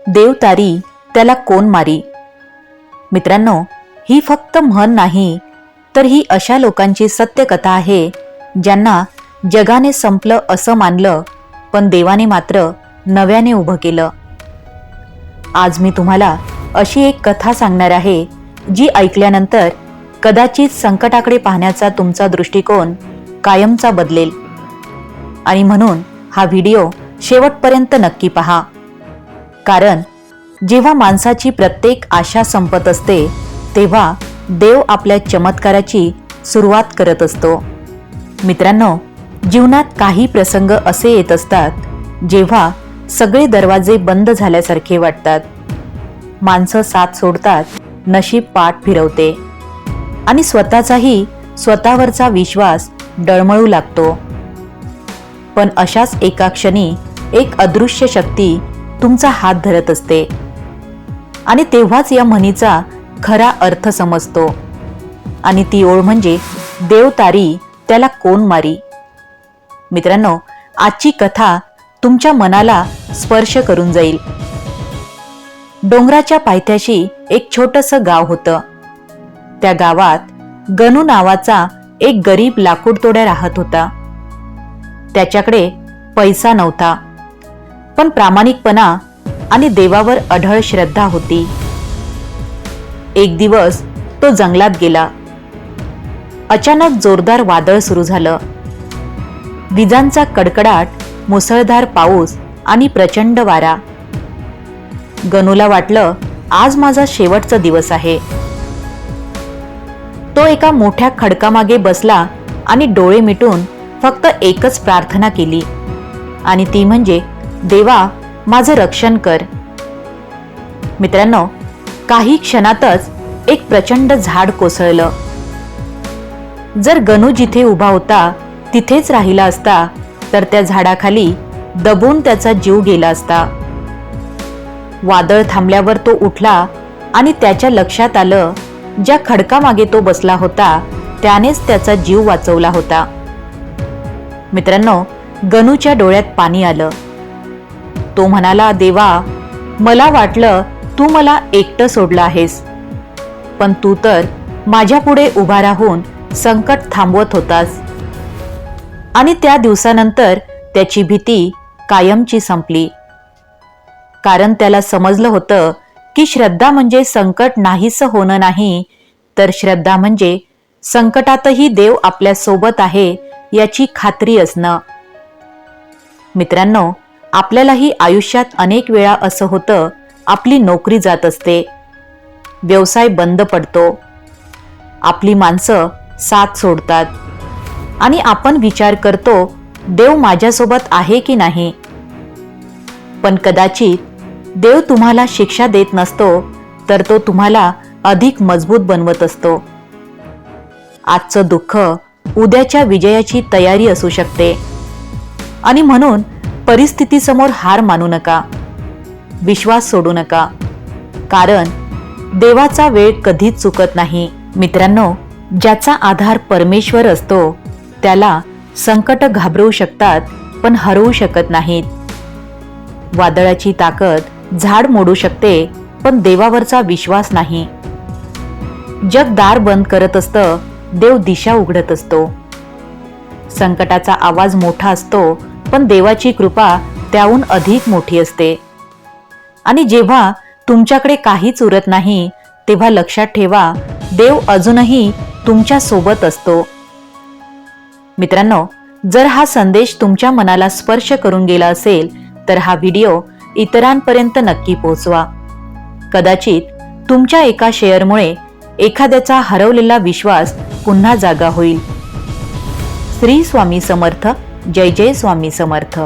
देव तारी त्याला कोण मारी. मित्रांनो, ही फक्त म्हण नाही, तर ही अशा लोकांची सत्य कथा आहे ज्यांना जगाने संपलं असं मानलं, पण देवाने मात्र नव्याने उभं केलं. आज मी तुम्हाला अशी एक कथा सांगणार आहे जी ऐकल्यानंतर कदाचित संकटाकडे पाहण्याचा तुमचा दृष्टिकोन कायमचा बदलेल. आणि म्हणून हा व्हिडिओ शेवटपर्यंत नक्की पहा, कारण जेव्हा माणसाची प्रत्येक आशा संपत असते तेव्हा देव आपल्या चमत्काराची सुरुवात करत असतो. मित्रांनो, जीवनात काही प्रसंग असे येत असतात जेव्हा सगळे दरवाजे बंद झाल्यासारखे वाटतात. माणसं साथ सोडतात, नशीब पाठ फिरवते आणि स्वतःवरचा विश्वास डळमळू लागतो. पण अशाच एका क्षणी एक अदृश्य शक्ती तुमचा हात धरत असते आणि तेव्हाच या म्हणीचा खरा अर्थ समजतो. आणि ती ओळ म्हणजे देव तारी त्याला कोण मारी. मित्रांनो, आजची कथा तुमच्या मनाला स्पर्श करून जाईल. डोंगराच्या पायथ्याशी एक छोटंसं गाव होतं. त्या गावात गणू नावाचा एक गरीब लाकूडतोड्या राहत होता. त्याच्याकडे पैसा नव्हता, पण प्रामाणिकपणा आणि देवावर अढळ श्रद्धा होती. एक दिवस तो जंगलात गेला. अचानक जोरदार वादळ सुरू झालं. विजांचा कडकडाट, मुसळधार पाऊस आणि प्रचंड वारा. गणूला वाटलं, आज माझा शेवटचा दिवस आहे. तो एका मोठ्या खडकामागे बसला आणि डोळे मिटून फक्त एकच प्रार्थना केली, आणि ती म्हणजे, देवा, माझं रक्षण कर. मित्रांनो, काही क्षणातच एक प्रचंड झाड कोसळलं. जर गणू जिथे उभा होता तिथेच राहिला असता तर त्या झाडाखाली दबून त्याचा जीव गेला असता. वादळ थांबल्यावर तो उठला आणि त्याच्या लक्षात आलं, ज्या खडकामागे तो बसला होता त्यानेच त्याचा जीव वाचवला होता. मित्रांनो, गणूच्या डोळ्यात पाणी आलं. तो म्हणाला, देवा, मला वाटलं तू मला एकटं सोडलं आहेस, पण तू तर माझ्या पुढे उभा राहून संकट थांबवत होतास. आणि त्या दिवसानंतर त्याची भीती कायमची संपली, कारण त्याला समजलं होतं की श्रद्धा म्हणजे संकट नाहीसं होणं नाही, तर श्रद्धा म्हणजे संकटातही देव आपल्या सोबत आहे याची खात्री असणं. मित्रांनो, आपल्यालाही आयुष्यात अनेक वेळा असं होतं, आपली नोकरी जात असते, व्यवसाय बंद पडतो, आपली माणसं साथ सोडतात आणि आपण विचार करतो, देव माझ्यासोबत आहे की नाही. पण कदाचित देव तुम्हाला शिक्षा देत नसतो, तर तो तुम्हाला अधिक मजबूत बनवत असतो. आजचं दुःख उद्याच्या विजयाची तयारी असू शकते. आणि म्हणून परिस्थितीसमोर हार मानू नका, विश्वास सोडू नका, कारण देवाचा वेळ कधीच चुकत नाही. मित्रांनो, ज्याचा आधार परमेश्वर असतो त्याला संकट घाबरवू शकतात, पण हरवू शकत नाहीत. वादळाची ताकद झाड मोडू शकते, पण देवावरचा विश्वास नाही. जग दार बंद करत असतं, देव दिशा उघडत असतो. संकटाचा आवाज मोठा असतो, पण देवाची कृपा त्याहून अधिक मोठी असते. आणि जेव्हा तुमच्याकडे काहीच उरत नाही, तेव्हा लक्षात ठेवा, देव अजूनही तुमच्या सोबत असतो. मित्रांनो, जर हा संदेश तुमच्या मनाला स्पर्श करून गेला असेल तर हा व्हिडिओ इतरांपर्यंत नक्की पोहोचवा. कदाचित तुमच्या एका शेअरमुळे एखाद्याचा हरवलेला विश्वास पुन्हा जागा होईल. श्री स्वामी समर्थ. जय जय स्वामी समर्थ.